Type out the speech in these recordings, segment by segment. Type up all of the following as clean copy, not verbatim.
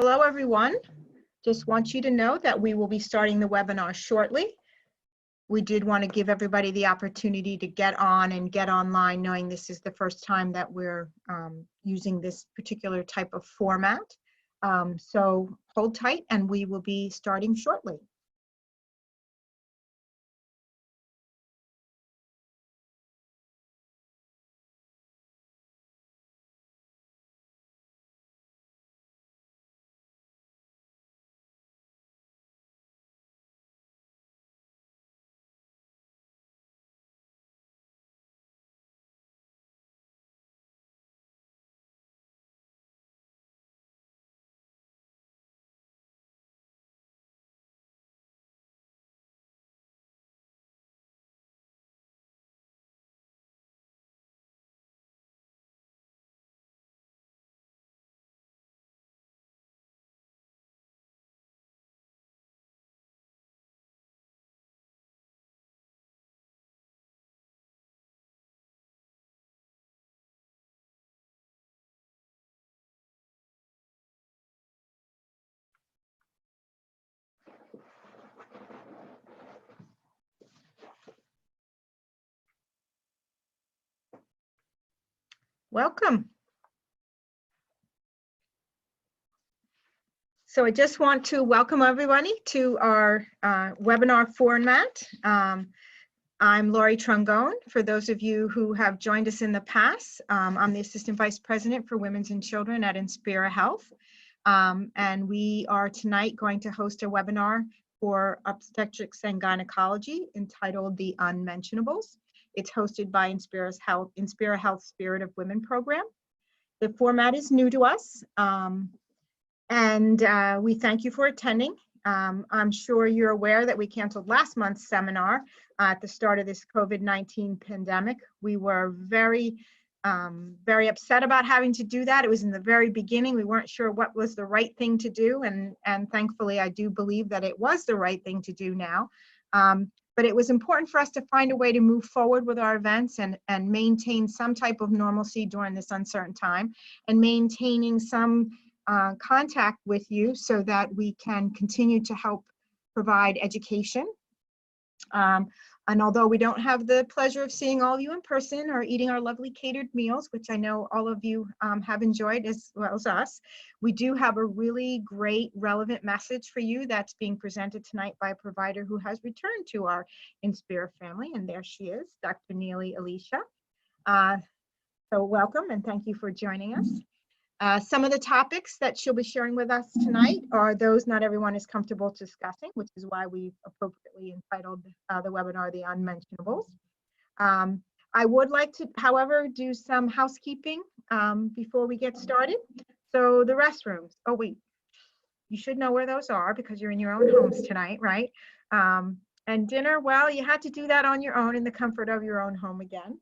Hello, everyone. Just want you to know that we will be starting the webinar shortly. We did want to give everybody the opportunity to get on and get online, knowing this is the first time that we're using this particular type of format. So hold tight and we will be starting shortly. Welcome. So I just want to welcome everybody to our webinar format. I'm Laurie Trungone. For those of you who have joined us in the past, I'm the Assistant Vice President for Women's and Children at Inspira Health. And we are tonight going to host a webinar for obstetrics and gynecology entitled The Unmentionables. It's hosted by Inspira Health Spirit of Women program. The format is new to us. And we thank you for attending. I'm sure you're aware that we canceled last month's seminar at the start of this COVID-19 pandemic. We were very upset about having to do that. It was in the very beginning. We weren't sure what was the right thing to do. And thankfully, I do believe that it was the right thing to do now. But it was important for us to find a way to move forward with our events and maintain some type of normalcy during this uncertain time and maintaining some contact with you so that we can continue to help provide education. And although we don't have the pleasure of seeing all of you in person or eating our lovely catered meals, which I know all of you have enjoyed as well as us, we do have a really great relevant message for you that's being presented tonight by a provider who has returned to our Inspira family, and there she is, Dr. Neely Elisha. So welcome and thank you for joining us. Some of the topics that she'll be sharing with us tonight are those not everyone is comfortable discussing, which is why we've appropriately entitled the webinar, The Unmentionables. I would like to, however, do some housekeeping before we get started. So the restrooms, oh wait, you should know where those are because you're in your own homes tonight, right? And dinner, well, you had to do that on your own in the comfort of your own home again.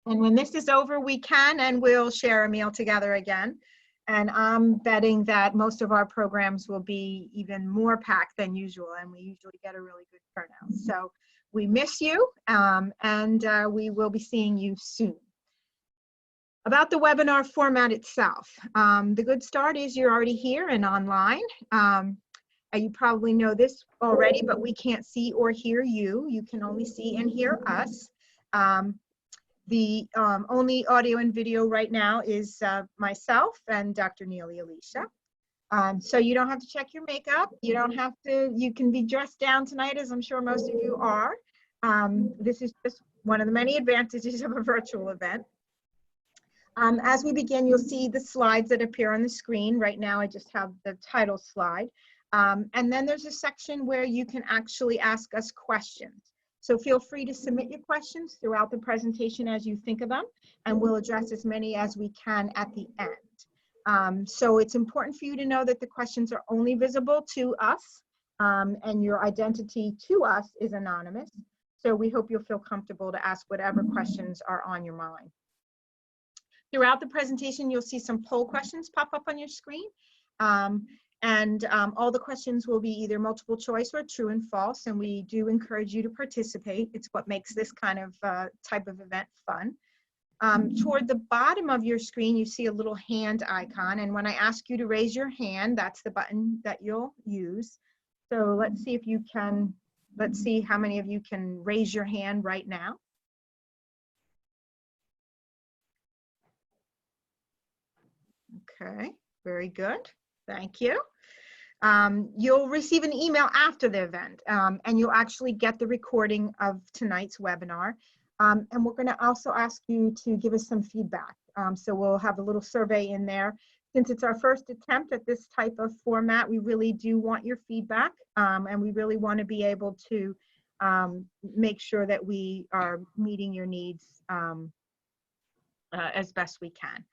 And when this is over, we can and will share a meal together again. And I'm betting that most of our programs will be even more packed than usual, and we usually get a really good turnout. So we miss you, and we will be seeing you soon. About the webinar format itself, the good start is you're already here and online. You probably know this already, but we can't see or hear you. You can only see and hear us. The only audio and video right now is myself and Dr. Neely Elisha. So you don't have to check your makeup. You don't have to, you can be dressed down tonight, as I'm sure most of you are. This is just one of the many advantages of a virtual event. As we begin, you'll see the slides that appear on the screen. Right now, I just have the title slide. And then there's a section where you can actually ask us questions. So feel free to submit your questions throughout the presentation as you think of them, and we'll address as many as we can at the end. So it's important for you to know that the questions are only visible to us, and your identity to us is anonymous. So we hope you'll feel comfortable to ask whatever questions are on your mind. Throughout the presentation, you'll see some poll questions pop up on your screen. And all the questions will be either multiple choice or true and false, and we do encourage you to participate. It's what makes this kind of type of event fun. Toward the bottom of your screen, you see a little hand icon. And when I ask you to raise your hand, that's the button that you'll use. So let's see if you can, let's see how many of you can raise your hand right now. Okay, very good. Thank you. You'll receive an email after the event, and you'll actually get the recording of tonight's webinar. And we're going to also ask you to give us some feedback. So we'll have a little survey in there. Since it's our first attempt at this type of format, we really do want your feedback, and we really want to be able to make sure that we are meeting your needs as best we can.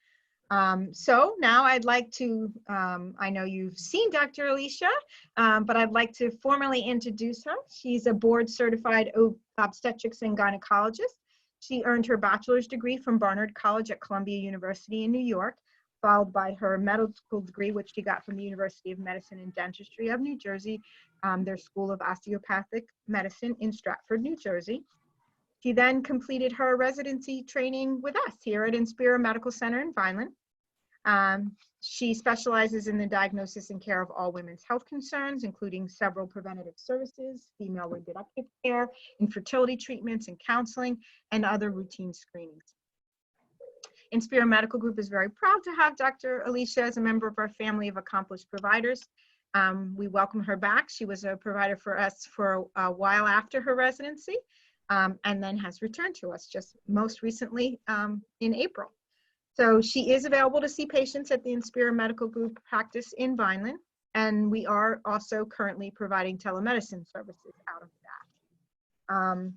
So now I'd like to, I know you've seen Dr. Elisha, but I'd like to formally introduce her. She's a board certified obstetrics and gynecologist. She earned her bachelor's degree from Barnard College at Columbia University in New York, followed by her medical degree, which she got from the University of Medicine and Dentistry of New Jersey, their School of Osteopathic Medicine in Stratford, New Jersey. She then completed her residency training with us here at Inspira Medical Center in Vineland. She specializes in the diagnosis and care of all women's health concerns, including several preventative services, female reproductive care, infertility treatments and counseling, and other routine screenings. Inspira Medical Group is very proud to have Dr. Elisha as a member of our family of accomplished providers. We welcome her back. She was a provider for us for a while after her residency. And then has returned to us just most recently in April. So she is available to see patients at the Inspira Medical Group practice in Vineland, and we are also currently providing telemedicine services out of that.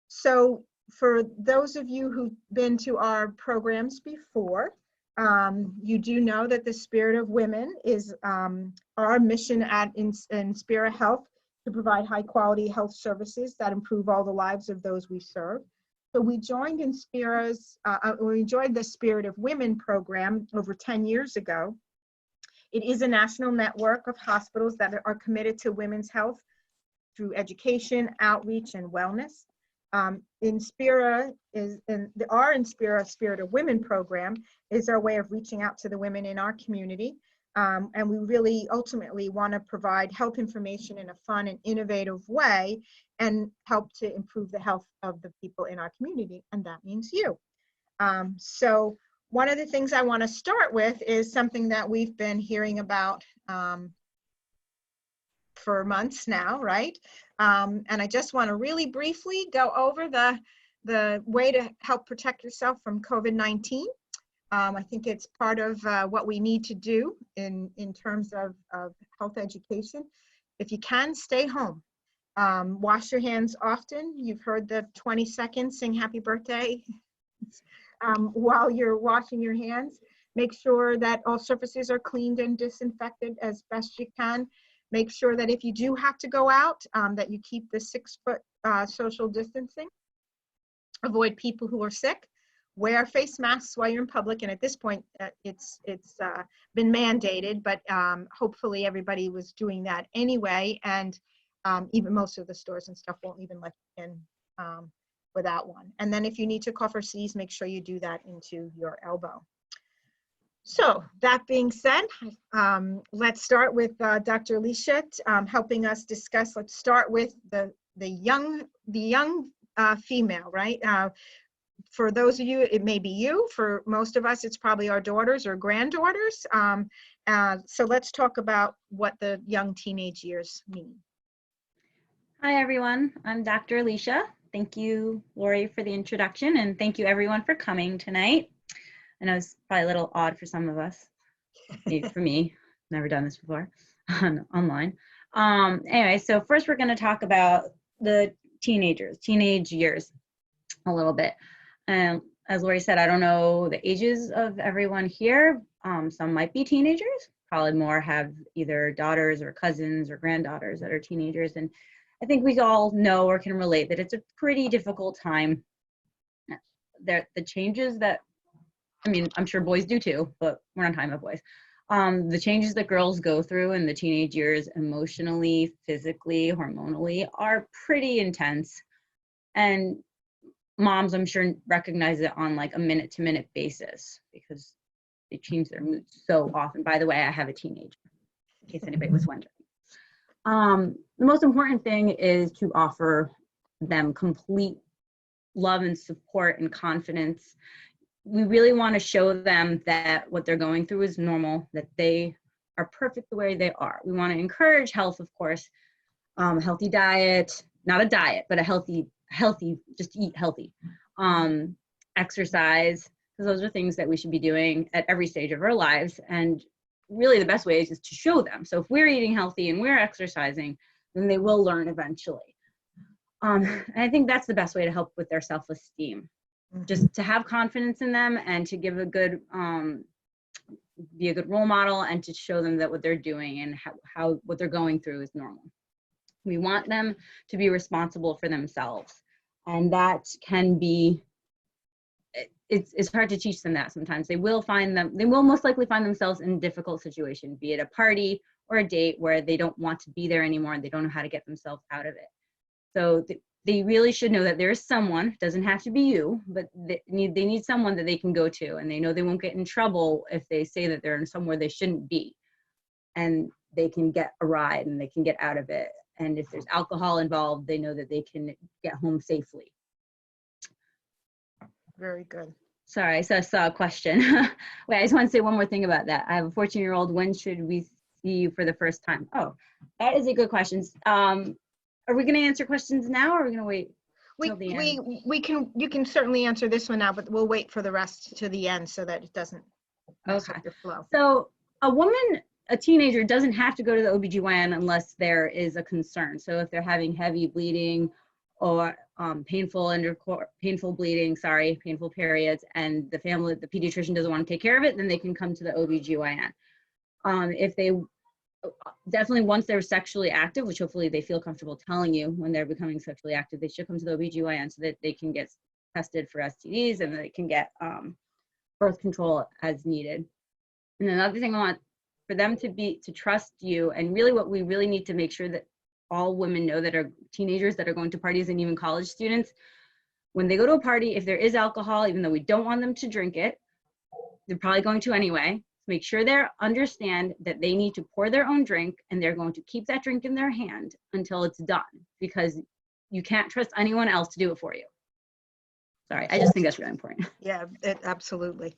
So for those of you who've been to our programs before, you do know that the Spirit of Women is our mission at Inspira Health, to provide high quality health services that improve all the lives of those we serve. So we joined Inspira's, we joined the Spirit of Women program over 10 years ago. It is a national network of hospitals that are committed to women's health through education, outreach, and wellness. Inspira is, our Inspira Spirit of Women program is our way of reaching out to the women in our community. And we really ultimately want to provide health information in a fun and innovative way and help to improve the health of the people in our community, and that means you. So one of the things I want to start with is something that we've been hearing about for months now, right? And I just want to really briefly go over the way to help protect yourself from COVID-19. I think it's part of what we need to do in terms of health education. If you can, stay home. Wash your hands often. You've heard the 20 seconds, sing happy birthday while you're washing your hands. Make sure that all surfaces are cleaned and disinfected as best you can. Make sure that if you do have to go out, that you keep the 6-foot social distancing. Avoid people who are sick. Wear face masks while you're in public, and at this point, it's been mandated, but hopefully everybody was doing that anyway, and even most of the stores and stuff won't even let you in without one. And then if you need to cough or sneeze, make sure you do that into your elbow. So that being said, let's start with Dr. Elisha helping us discuss. Let's start with the young female, right? For those of you, it may be you. For most of us, it's probably our daughters or granddaughters. So let's talk about what the young teenage years mean. Hi, everyone. I'm Dr. Elisha. Thank you, Lori, for the introduction, and thank you, everyone, for coming tonight. I know it's probably a little odd for some of us. Maybe for me, never done this before online. Anyway, so first we're going to talk about the teenage years a little bit. As Lori said, I don't know the ages of everyone here. Some might be teenagers, probably more have either daughters or cousins or granddaughters that are teenagers. And I think we all know or can relate that it's a pretty difficult time. The changes that, I mean, I'm sure boys do too, but we're not talking about boys. The changes that girls go through in the teenage years, emotionally, physically, hormonally, are pretty intense. And moms, I'm sure, recognize it on like a minute-to-minute basis because they change their mood so often. By the way, I have a teenager, in case anybody was wondering. The most important thing is to offer them complete love and support and confidence. We really want to show them that what they're going through is normal, that they are perfect the way they are. We want to encourage health, of course, healthy diet, not a diet, but a healthy, just eat healthy. Exercise, because those are things that we should be doing at every stage of our lives. And really the best way is just to show them. So if we're eating healthy and we're exercising, then they will learn eventually. And I think that's the best way to help with their self-esteem. Just to have confidence in them and to give a good, be a good role model and to show them that what they're doing and how what they're going through is normal. We want them to be responsible for themselves. And that can be, it's hard to teach them that sometimes. They will most likely find themselves in a difficult situation, be it a party or a date where they don't want to be there anymore and they don't know how to get themselves out of it. So they really should know that there's someone, doesn't have to be you, but they need someone that they can go to, and they know they won't get in trouble if they say that they're in somewhere they shouldn't be, and they can get a ride and they can get out of it. And if there's alcohol involved, they know that they can get home safely. Very good. Sorry, I saw a question. Wait, I just want to say one more thing about that. I have a 14-year-old. When should we see you for the first time? Oh, that is a good question. Are we going to answer questions now, or are we going to wait till the end? You can certainly answer this one now, but we'll wait for the rest to the end so that it doesn't mess up your flow. So a teenager doesn't have to go to the OBGYN unless there is a concern. So if they're having heavy bleeding or painful bleeding, painful periods, and the pediatrician doesn't want to take care of it, then they can come to the OBGYN. If they definitely, once they're sexually active, which hopefully they feel comfortable telling you when they're becoming sexually active, they should come to the OBGYN so that they can get tested for STDs and they can get birth control as needed. And another thing I want for them to trust you, and really what we really need to make sure that all women know that are teenagers that are going to parties, and even college students, when they go to a party, if there is alcohol, even though we don't want them to drink it, they're probably going to anyway. Make sure they understand that they need to pour their own drink, and they're going to keep that drink in their hand until it's done, because you can't trust anyone else to do it for you. Sorry, I just think that's really important. Yeah, absolutely.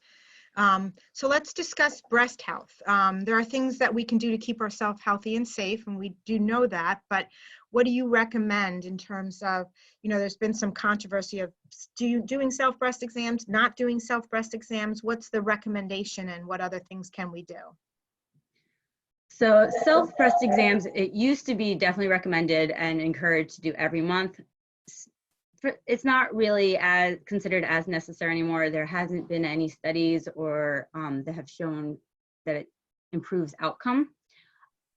So let's discuss breast health. There are things that we can do to keep ourselves healthy and safe, and we do know that, but what do you recommend in terms of, there's been some controversy of doing self-breast exams, not doing self-breast exams? What's the recommendation, and what other things can we do? So self-breast exams, it used to be definitely recommended and encouraged to do every month. It's not really considered as necessary anymore. There hasn't been any studies or that have shown that it improves outcome.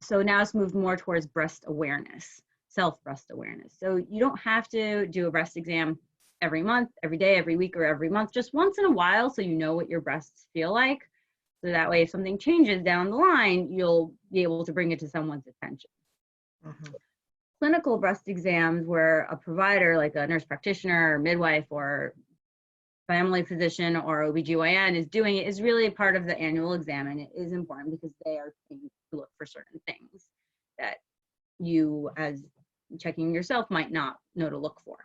So now it's moved more towards breast awareness, self-breast awareness. So you don't have to do a breast exam every month, every day, every week, or every month, just once in a while, so you know what your breasts feel like. So that way, if something changes down the line, you'll be able to bring it to someone's attention. Mm-hmm. Clinical breast exams, where a provider like a nurse practitioner or midwife or family physician or OBGYN is doing it, is really a part of the annual exam, and it is important because they are trained to look for certain things that you, as checking yourself, might not know to look for.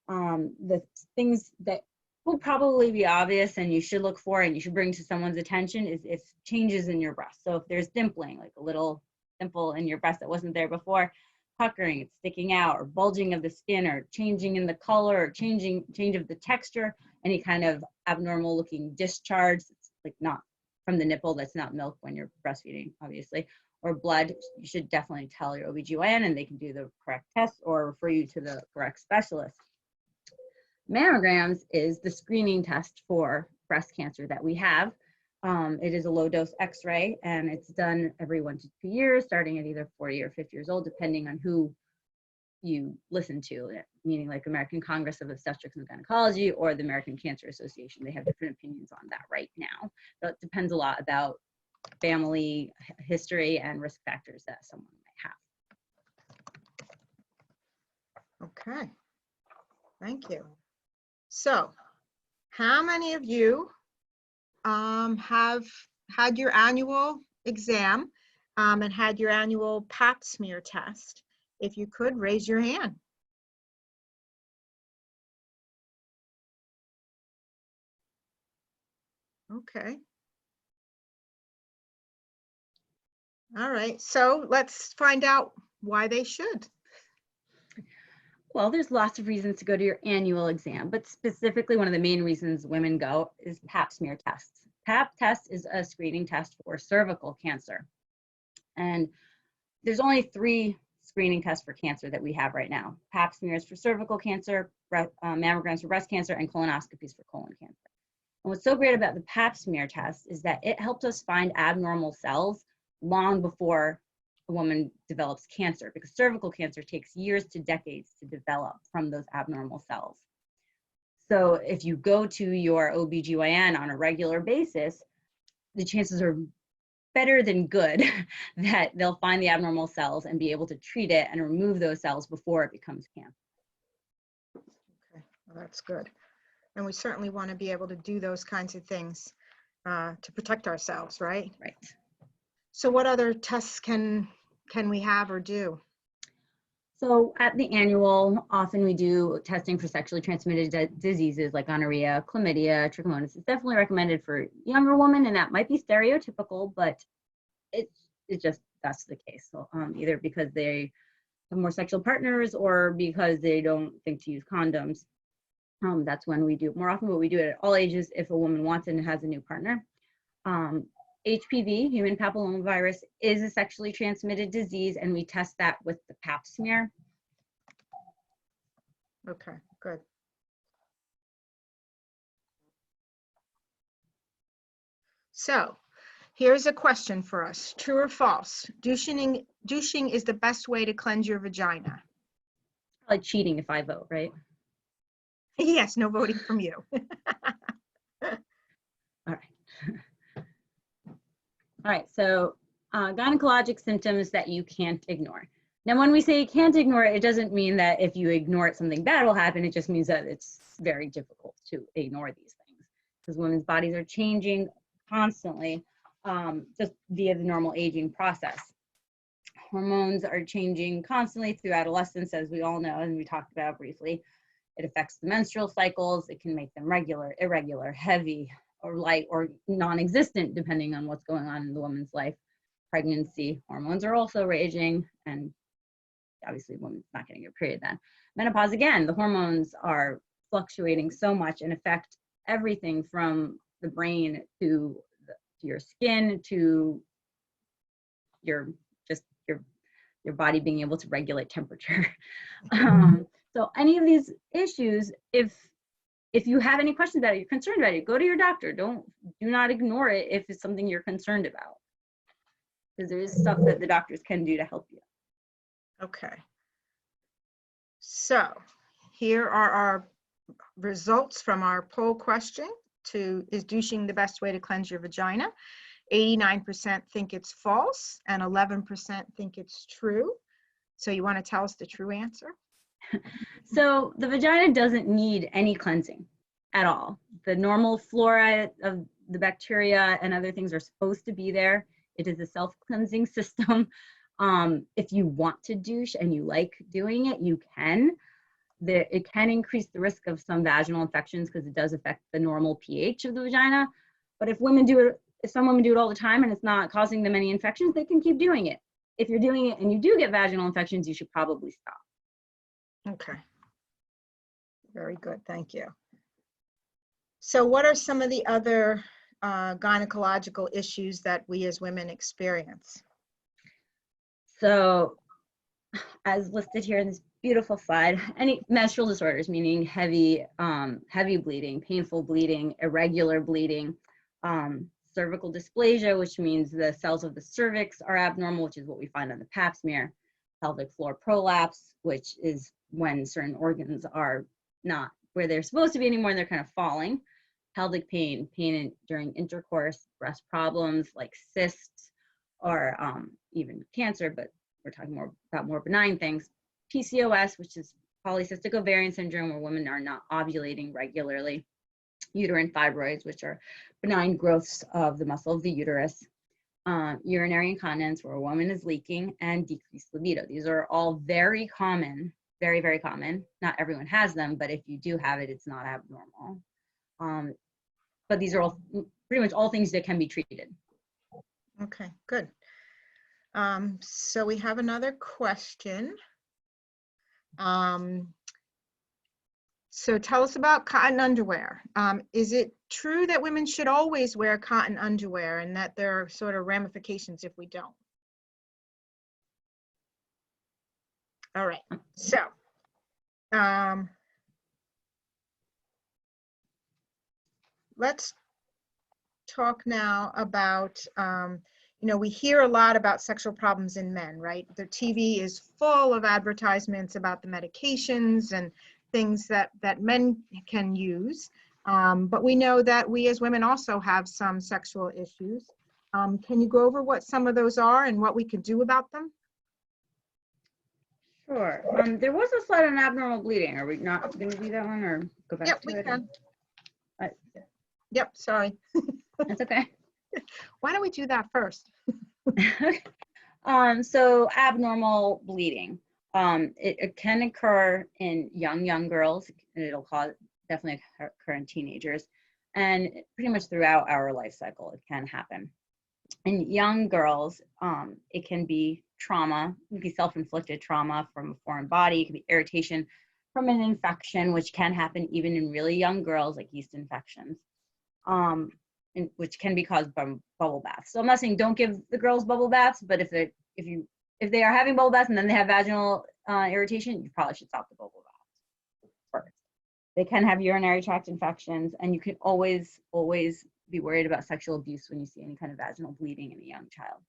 The things that will probably be obvious and you should look for and you should bring to someone's attention is if changes in your breast. So if there's dimpling, like a little dimple in your breast that wasn't there before, puckering, it's sticking out, or bulging of the skin, or changing in the color, or change of the texture, any kind of abnormal looking discharge, it's like not from the nipple, that's not milk when you're breastfeeding, obviously, or blood, you should definitely tell your OBGYN and they can do the correct test or refer you to the correct specialist. Mammograms is the screening test for breast cancer that we have. It is a low dose x-ray, and it's done every 1 to 2 years, starting at either 40 or 50 years old, depending on who you listen to, meaning like American Congress of Obstetrics and Gynecology or the American Cancer Association. They have different opinions on that right now. So it depends a lot about family history and risk factors that someone might have. Okay, thank you. So how many of you have had your annual exam and had your annual pap smear test? If you could, raise your hand. Okay. All right, so let's find out why they should. Well, there's lots of reasons to go to your annual exam, but specifically one of the main reasons women go is pap smear tests. Pap test is a screening test for cervical cancer. And there's only 3 screening tests for cancer that we have right now. Pap smears for cervical cancer, mammograms for breast cancer, and colonoscopies for colon cancer. And what's so great about the pap smear test is that it helps us find abnormal cells long before a woman develops cancer, because cervical cancer takes years to decades to develop from those abnormal cells. So if you go to your OB/GYN on a regular basis, the chances are better than good that they'll find the abnormal cells and be able to treat it and remove those cells before it becomes cancer. Okay, well, that's good. And we certainly want to be able to do those kinds of things to protect ourselves, right? Right. So what other tests can we have or do? So at the annual, often we do testing for sexually transmitted diseases like gonorrhea, chlamydia, trichomonas. It's definitely recommended for younger women, and that might be stereotypical, but it's just that's the case. So either because they have more sexual partners or because they don't think to use condoms. That's when we do it more often, but we do it at all ages if a woman wants and has a new partner. HPV, human papillomavirus, is a sexually transmitted disease, and we test that with the pap smear. Okay, good. So here's a question for us. True or false? Douching is the best way to cleanse your vagina. Like cheating if I vote, right? Yes, no voting from you. All right. All right, so gynecologic symptoms that you can't ignore. Now, when we say you can't ignore it, it doesn't mean that if you ignore it, something bad will happen. It just means that it's very difficult to ignore these things because women's bodies are changing constantly just via the normal aging process. Hormones are changing constantly through adolescence, as we all know, and we talked about briefly. It affects the menstrual cycles. It can make them regular, irregular, heavy, or light, or non-existent, depending on what's going on in the woman's life. Pregnancy hormones are also raging, and obviously woman's not getting her period then. Menopause, again, the hormones are fluctuating so much and affect everything from the brain to your skin to your body being able to regulate temperature. So any of these issues, if you have any questions about it, you're concerned about it, go to your doctor. Do not ignore it if it's something you're concerned about, because there is stuff that the doctors can do to help you. Okay. So here are our results from our poll question is douching the best way to cleanse your vagina? 89% think it's false and 11% think it's true. So you want to tell us the true answer? So the vagina doesn't need any cleansing at all. The normal flora of the bacteria and other things are supposed to be there. It is a self-cleansing system. If you want to douche and you like doing it, you can. It can increase the risk of some vaginal infections because it does affect the normal pH of the vagina. But if some women do it all the time and it's not causing them any infections, they can keep doing it. If you're doing it and you do get vaginal infections, you should probably stop. Okay. Very good. Thank you. So what are some of the other gynecological issues that we as women experience? So as listed here in this beautiful slide, any menstrual disorders, meaning heavy bleeding, painful bleeding, irregular bleeding, cervical dysplasia, which means the cells of the cervix are abnormal, which is what we find on the pap smear, pelvic floor prolapse, which is when certain organs are not where they're supposed to be anymore and they're kind of falling, pelvic pain during intercourse, breast problems like cysts or even cancer, but we're talking more about more benign things, PCOS, which is polycystic ovarian syndrome, where women are not ovulating regularly, uterine fibroids, which are benign growths of the muscle of the uterus, urinary incontinence, where a woman is leaking, and decreased libido. These are all very common, very, very common. Not everyone has them, but if you do have it, it's not abnormal. But these are all pretty much all things that can be treated. Okay, good. So we have another question. So tell us about cotton underwear. Is it true that women should always wear cotton underwear and that there are sort of ramifications if we don't? All right, so let's talk now about, you know, we hear a lot about sexual problems in men, right? The TV is full of advertisements about the medications and things that men can use. But we know that we as women also have some sexual issues. Can you go over what some of those are and what we could do about them? Sure. There was a slide on abnormal bleeding. Are we not going to do that one, or go back Yep, to we it? can. Yep, sorry. That's okay. Why don't we do that first? So abnormal bleeding. It can occur in young girls, and it'll definitely occur in teenagers, and pretty much throughout our life cycle, it can happen. In young girls, it can be trauma. It can be self-inflicted trauma from a foreign body. It can be irritation from an infection, which can happen even in really young girls, like yeast infections, which can be caused by bubble baths. So I'm not saying don't give the girls bubble baths, but if they are having bubble baths and then they have vaginal irritation, you probably should stop the bubble baths first. They can have urinary tract infections, and you can always be worried about sexual abuse when you see any kind of vaginal bleeding in a young child.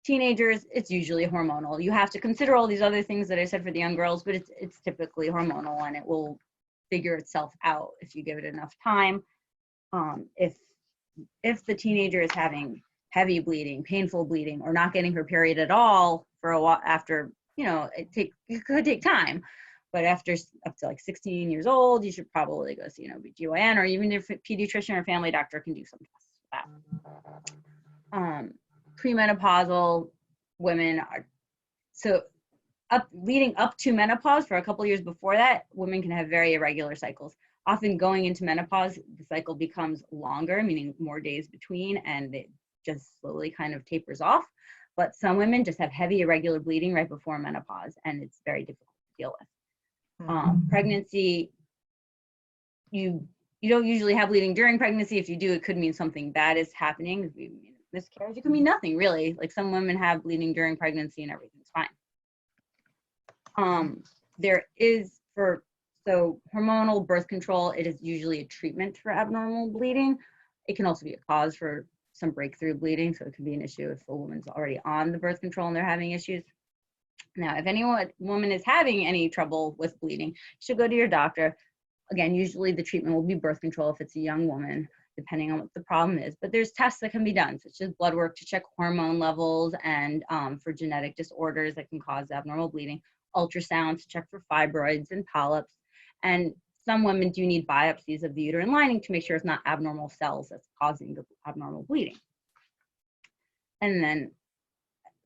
Teenagers, it's usually hormonal. You have to consider all these other things that I said for the young girls, but it's typically hormonal, and it will figure itself out if you give it enough time. If the teenager is having heavy bleeding, painful bleeding, or not getting her period at all for a while after, you know, it could take time. But after up to like 16 years old, you should probably go see an OB/GYN, or even if a pediatrician or family doctor can do some tests for that. Premenopausal women are, leading up to menopause, for a couple years before that, women can have very irregular cycles. Often going into menopause, the cycle becomes longer, meaning more days between, and it just slowly kind of tapers off. But some women just have heavy irregular bleeding right before menopause, and it's very difficult to deal with. Pregnancy, you don't usually have bleeding during pregnancy. If you do, it could mean something bad is happening. If you mean miscarriage, it could mean nothing really. Like some women have bleeding during pregnancy and everything's fine. There is hormonal birth control, it is usually a treatment for abnormal bleeding. It can also be a cause for some breakthrough bleeding, so it can be an issue if a woman's already on the birth control and they're having issues. Now, if any woman is having any trouble with bleeding, you should go to your doctor. Again, usually the treatment will be birth control if it's a young woman, depending on what the problem is. But there's tests that can be done, such as blood work to check hormone levels and for genetic disorders that can cause abnormal bleeding, ultrasound to check for fibroids and polyps. And some women do need biopsies of the uterine lining to make sure it's not abnormal cells that's causing the abnormal bleeding. And then,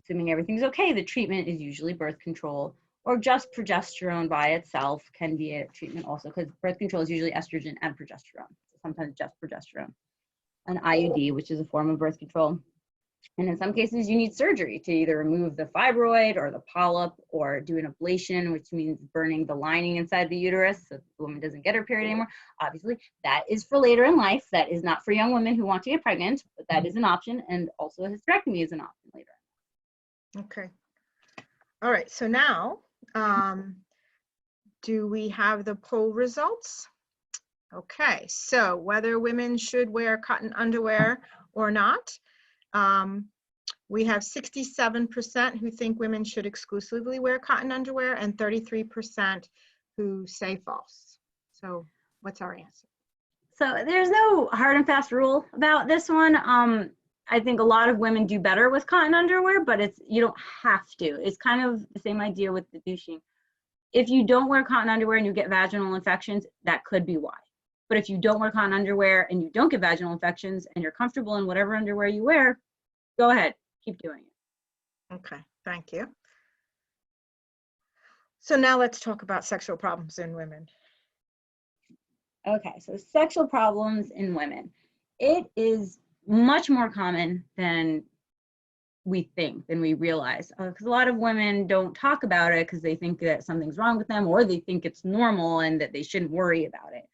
assuming everything's okay, the treatment is usually birth control, or just progesterone by itself can be a treatment also, because birth control is usually estrogen and progesterone. So sometimes just progesterone. An IUD, which is a form of birth control. And in some cases, you need surgery to either remove the fibroid or the polyp, or do an ablation, which means burning the lining inside the uterus so the woman doesn't get her period anymore. Obviously, that is for later in life. That is not for young women who want to get pregnant, but that is an option. And also a hysterectomy is an option later. Okay. All right. So now, do we have the poll results? Okay. So whether women should wear cotton underwear or not, we have 67% who think women should exclusively wear cotton underwear and 33% who say false. So what's our answer? So there's no hard and fast rule about this one. I think a lot of women do better with cotton underwear, but you don't have to. It's kind of the same idea with the douching. If you don't wear cotton underwear and you get vaginal infections, that could be why. But if you don't wear cotton underwear and you don't get vaginal infections and you're comfortable in whatever underwear you wear, go ahead, keep doing it. Okay, thank you. So now let's talk about sexual problems in women. Okay, so sexual problems in women. It is much more common than we think, than we realize. Because a lot of women don't talk about it because they think that something's wrong with them, or they think it's normal and that they shouldn't worry about it.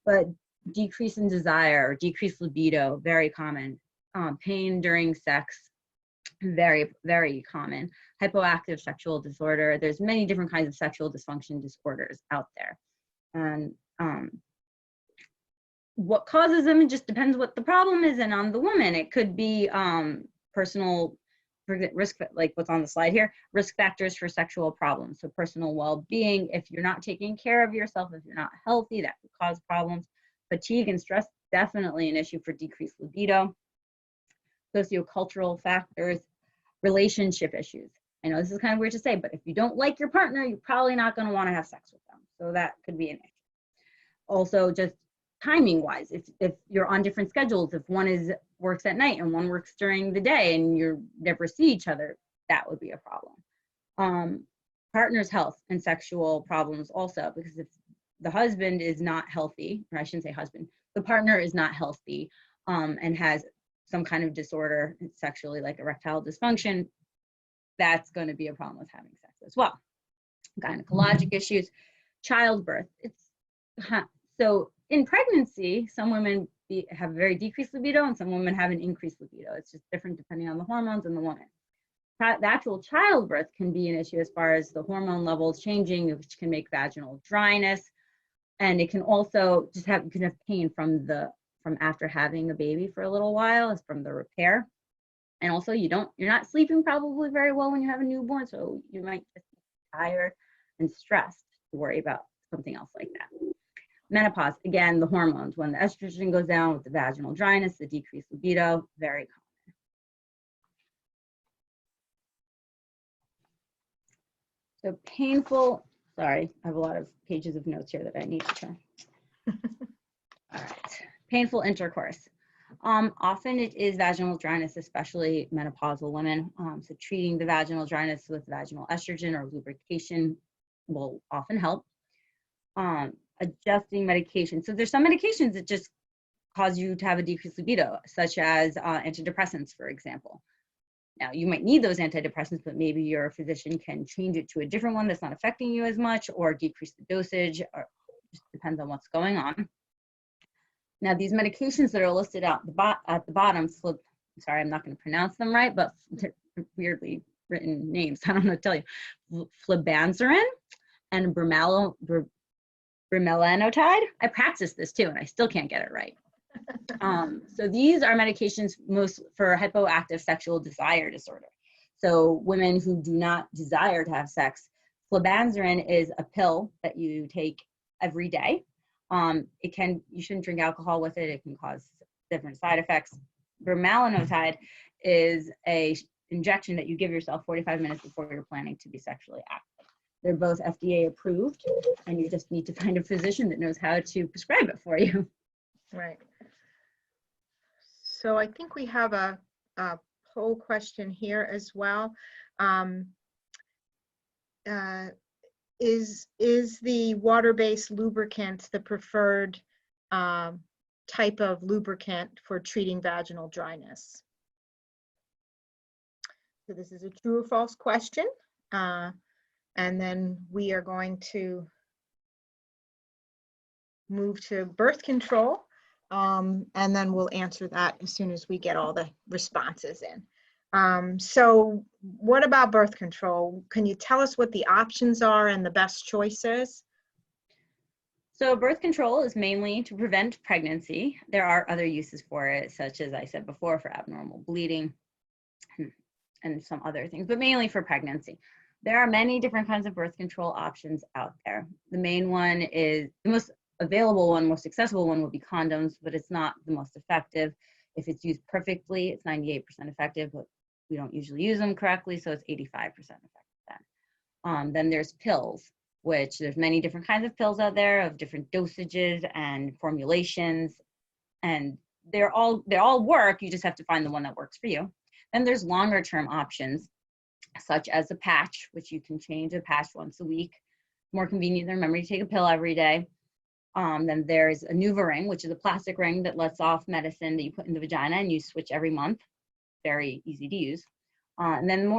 But decrease in desire, decreased libido, very common. Pain during sex, very, very common. Hypoactive sexual disorder. There's many different kinds of sexual dysfunction disorders out there. And what causes them, it just depends what the problem is and on the woman. It could be personal risk, like what's on the slide here, risk factors for sexual problems. So personal well-being, if you're not taking care of yourself, if you're not healthy, that could cause problems. Fatigue and stress, definitely an issue for decreased libido. Sociocultural factors, relationship issues. I know this is kind of weird to say, but if you don't like your partner, you're probably not going to want to have sex with them. So that could be an issue. Also, just timing wise, if you're on different schedules, if one works at night and one works during the day and you never see each other, that would be a problem. Partner's health and sexual problems also, because if the husband is not healthy, or I shouldn't say husband, the partner is not healthy and has some kind of disorder sexually, like erectile dysfunction, that's going to be a problem with having sex as well. Gynecologic issues, childbirth. So in pregnancy, some women have very decreased libido and some women have an increased libido. It's just different depending on the hormones and the woman. The actual childbirth can be an issue as far as the hormone levels changing, which can make vaginal dryness. And it can also just you can have pain from after having a baby for a little while, is from the repair. And also you're not sleeping probably very well when you have a newborn, so you might just be tired and stressed to worry about something else like that. Menopause, again, the hormones, when the estrogen goes down with the vaginal dryness, the decreased libido, very common. So painful, sorry, I have a lot of pages of notes here that I need to turn. All right, painful intercourse. Often it is vaginal dryness, especially menopausal women. So treating the vaginal dryness with vaginal estrogen or lubrication will often help. Adjusting medication. So there's some medications that just cause you to have a decreased libido, such as antidepressants, for example. Now, you might need those antidepressants, but maybe your physician can change it to a different one that's not affecting you as much, or decrease the dosage, or just depends on what's going on. Now, these medications that are listed at the bottom, sorry, I'm not going to pronounce them right, but they're weirdly written names. I don't know what to tell you. Flibanserin and bremelanotide. I practiced this too, and I still can't get it right. So these are medications most for hypoactive sexual desire disorder. So women who do not desire to have sex, flibanserin is a pill that you take every day. You shouldn't drink alcohol with it. It can cause different side effects. Bremelanotide is a injection that you give yourself 45 minutes before you're planning to be sexually active. They're both FDA approved, and you just need to find a physician that knows how to prescribe it for you. Right. So I think we have a poll question here as well. Is the water-based lubricant the preferred type of lubricant for treating vaginal dryness? So this is a true or false question. And then we are going to move to birth control. And then we'll answer that as soon as we get all the responses in. So what about birth control? Can you tell us what the options are and the best choices? So birth control is mainly to prevent pregnancy. There are other uses for it, such as I said before, for abnormal bleeding and some other things, but mainly for pregnancy. There are many different kinds of birth control options out there. The main one is, the most available one, most accessible one would be condoms, but it's not the most effective. If it's used perfectly, it's 98% effective, but we don't usually use them correctly, so it's 85% effective then. Then there's pills. which there's many different kinds of pills out there of different dosages and formulations, and they all work. You just have to find the one that works for you. Then there's longer term options, such as a patch, which you can change a patch once a week. More convenient than remembering to take a pill every day. Then there's a NuvaRing, which is a plastic ring that lets off medicine that you put in the vagina and you switch every month. Very easy to use. And then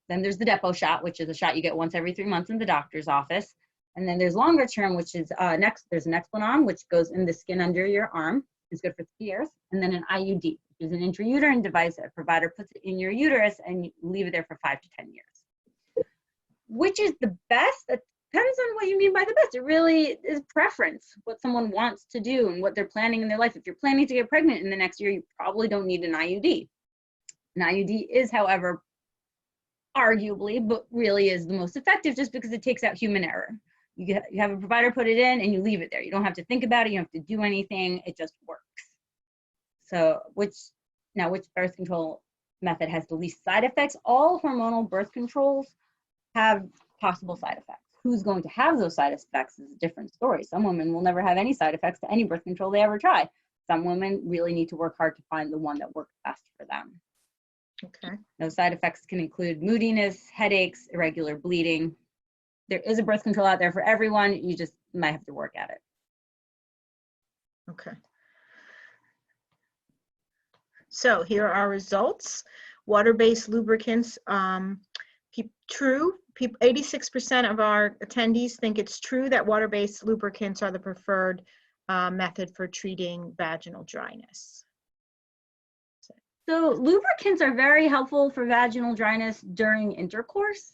then there's the depot shot, which is a shot you get once every 3 months in the doctor's office. And then there's longer term, which is there's an Nexplanon, which goes in the skin under your arm. It's good for 3 years. And then an IUD, which is an intrauterine device that a provider puts it in your uterus and you leave it there for 5 to 10 years. Which is the best? That depends on what you mean by the best. It really is preference, what someone wants to do and what they're planning in their life. If you're planning to get pregnant in the next year, you probably don't need an IUD. An IUD is, however, arguably, but really is the most effective just because it takes out human error. You have a provider put it in and you leave it there. You don't have to think about it. You don't have to do anything. It just works. So which birth control method has the least side effects? All hormonal birth controls have possible side effects. Who's going to have those side effects is a different story. Some women will never have any side effects to any birth control they ever try. Some women really need to work hard to find the one that works best for them. Okay. Those side effects can include moodiness, headaches, irregular bleeding. There is a birth control out there for everyone. You just might have to work at it. Okay. So here are our results. Water-based lubricants, true. 86% of our attendees think it's true that water-based lubricants are the preferred method for treating vaginal dryness. So lubricants are very helpful for vaginal dryness during intercourse.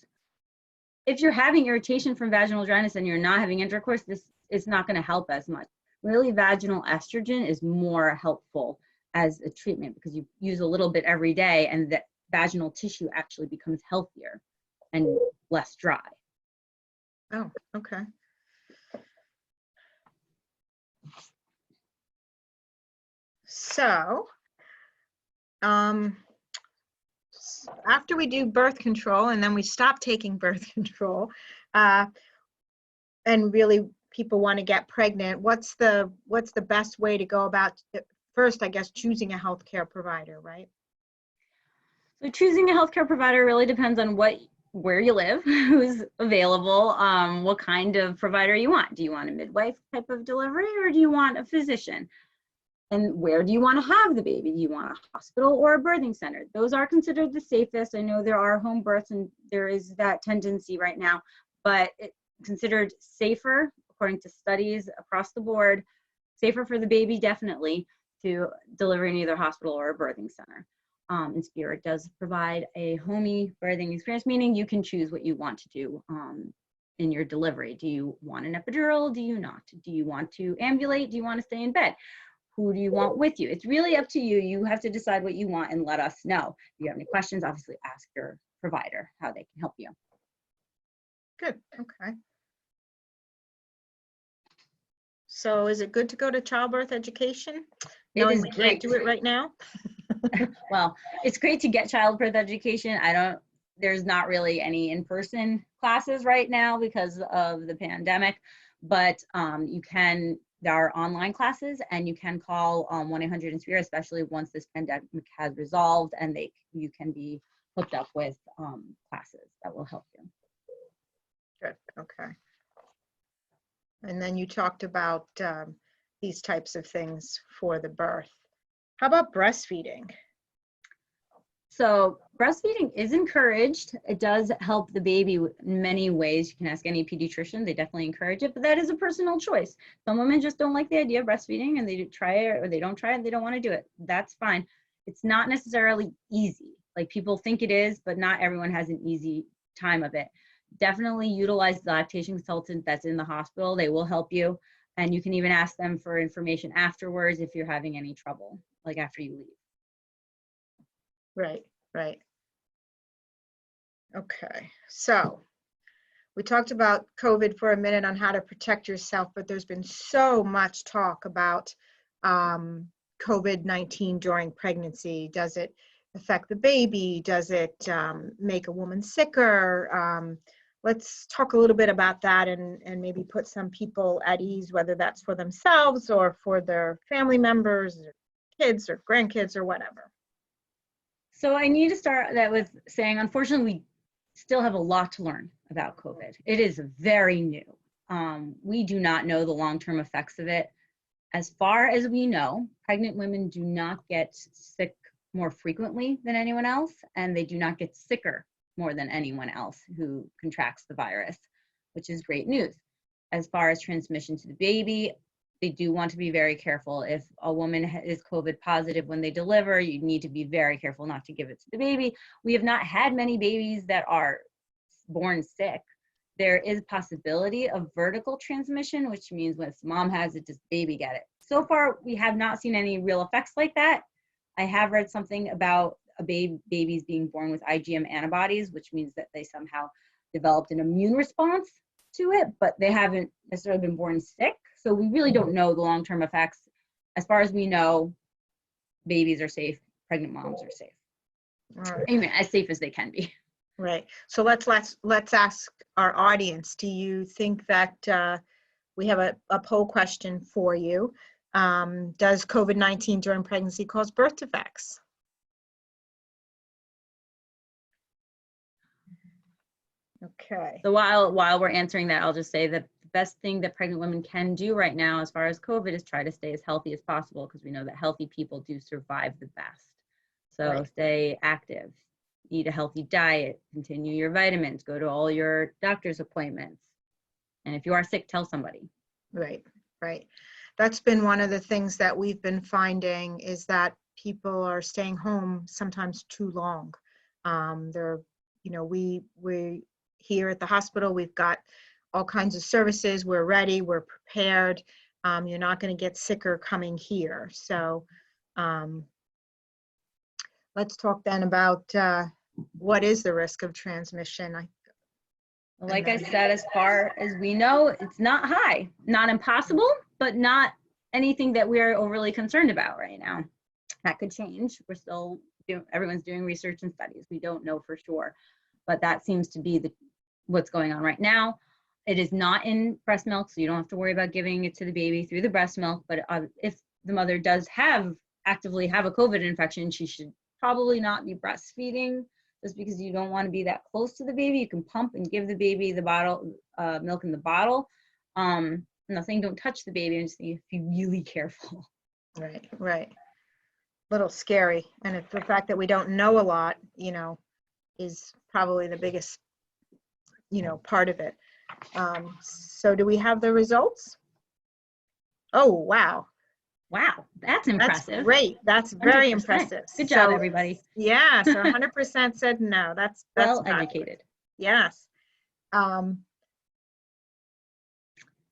If you're having irritation from vaginal dryness and you're not having intercourse, this is not going to help as much. Really, vaginal estrogen is more helpful as a treatment because you use a little bit every day and the vaginal tissue actually becomes healthier and less dry. Oh, okay. So, after we do birth control and then we stop taking birth control, and really people want to get pregnant, what's the best way to go about it? First, I guess, choosing a healthcare provider, right? So choosing a healthcare provider really depends on where you live, who's available, what kind of provider you want. Do you want a midwife type of delivery or do you want a physician? And where do you want to have the baby? Do you want a hospital or a birthing center? Those are considered the safest. I know there are home births and there is that tendency right now, but it's considered safer, according to studies across the board, safer for the baby definitely to deliver in either hospital or a birthing center. Inspira does provide a homey birthing experience, meaning you can choose what you want to do in your delivery. Do you want an epidural? Do you not? Do you want to ambulate? Do you want to stay in bed? Who do you want with you? It's really up to you. You have to decide what you want and let us know. If you have any questions, obviously ask your provider how they can help you. Good, okay. So is it good to go to childbirth education? Knowing we can't do it right now? Well, it's great to get childbirth education. There's not really any in-person classes right now because of the pandemic, but there are online classes and you can call 1-800-INSPIRA, especially once this pandemic has resolved, and you can be hooked up with classes that will help you. Good, okay. And then you talked about these types of things for the birth. How about breastfeeding? So breastfeeding is encouraged. It does help the baby in many ways. You can ask any pediatrician, they definitely encourage it, but that is a personal choice. Some women just don't like the idea of breastfeeding and they try it or they don't try it, they don't want to do it. That's fine. It's not necessarily easy. Like people think it is, but not everyone has an easy time of it. Definitely utilize the lactation consultant that's in the hospital. They will help you. And you can even ask them for information afterwards if you're having any trouble, like after you leave. Right, right. Okay, so we talked about COVID for a minute on how to protect yourself, but there's been so much talk about COVID-19 during pregnancy. Does it affect the baby? Does it make a woman sicker? let's talk a little bit about that and maybe put some people at ease, whether that's for themselves or for their family members, or kids or grandkids or whatever. So I need to start that with saying, unfortunately, we still have a lot to learn about COVID. It is very new. We do not know the long-term effects of it. As far as we know, pregnant women do not get sick more frequently than anyone else, and they do not get sicker more than anyone else who contracts the virus, which is great news. As far as transmission to the baby, they do want to be very careful. If a woman is COVID positive when they deliver, you need to be very careful not to give it to the baby. We have not had many babies that are born sick. There is possibility of vertical transmission, which means when mom has it, does baby get it? So far, we have not seen any real effects like that. I have read something about babies being born with IgM antibodies, which means that they somehow developed an immune response to it, but they haven't necessarily been born sick. So we really don't know the long-term effects. As far as we know, babies are safe, pregnant moms are safe. Right. I mean, as safe as they can be. Right. So let's ask our audience. Do you think that we have a poll question for you? Does COVID-19 during pregnancy cause birth defects? Okay. So while we're answering that, I'll just say that the best thing that pregnant women can do right now as far as COVID is try to stay as healthy as possible, because we know that healthy people do survive the best. So Right. Stay active, eat a healthy diet, continue your vitamins, go to all your doctor's appointments. And if you are sick, tell somebody. Right, right. That's been one of the things that we've been finding, is that people are staying home sometimes too long. We here at the hospital, we've got all kinds of services. We're ready, we're prepared. You're not going to get sicker coming here. So let's talk then about what is the risk of transmission. Like I said, as far as we know, it's not high, not impossible, but not anything that we're overly concerned about right now. That could change. We're still everyone's doing research and studies. We don't know for sure, but that seems to be what's going on right now. It is not in breast milk, so you don't have to worry about giving it to the baby through the breast milk. But if the mother does actively have a COVID infection, she should probably not be breastfeeding, just because you don't want to be that close to the baby. You can pump and give the baby the bottle, milk in the bottle. Nothing, don't touch the baby, and just be really careful. Right, right. Little scary. And it's the fact that we don't know a lot, is probably the biggest, part of it. So do we have the results? Oh, wow. Wow, that's impressive. That's great. That's very 100%. impressive. Good job, everybody. Yeah, so 100% said no. That's well educated. Yes.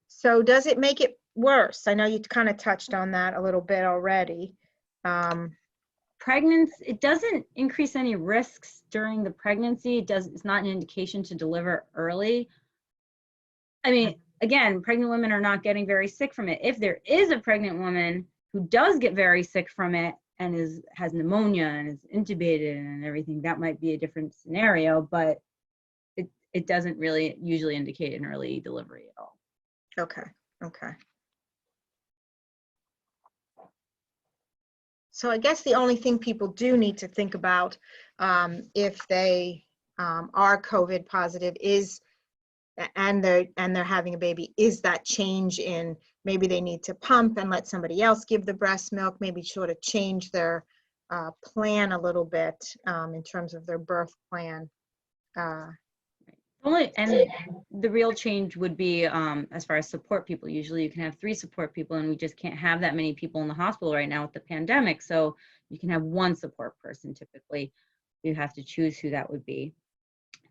So does it make it worse? I know you kind of touched on that a little bit already. Pregnancy, it doesn't increase any risks during the pregnancy. It's not an indication to deliver early. I mean, again, pregnant women are not getting very sick from it. If there is a pregnant woman who does get very sick from it and has pneumonia and is intubated and everything, that might be a different scenario, but it doesn't really usually indicate an early delivery at all. Okay. So I guess the only thing people do need to think about if they are COVID positive and they're having a baby, is that change in, maybe they need to pump and let somebody else give the breast milk, maybe sort of change their plan a little bit in terms of their birth plan. And the real change would be as far as support people. Usually you can have 3 support people, and we just can't have that many people in the hospital right now with the pandemic. So you can have 1 support person typically. You have to choose who that would be.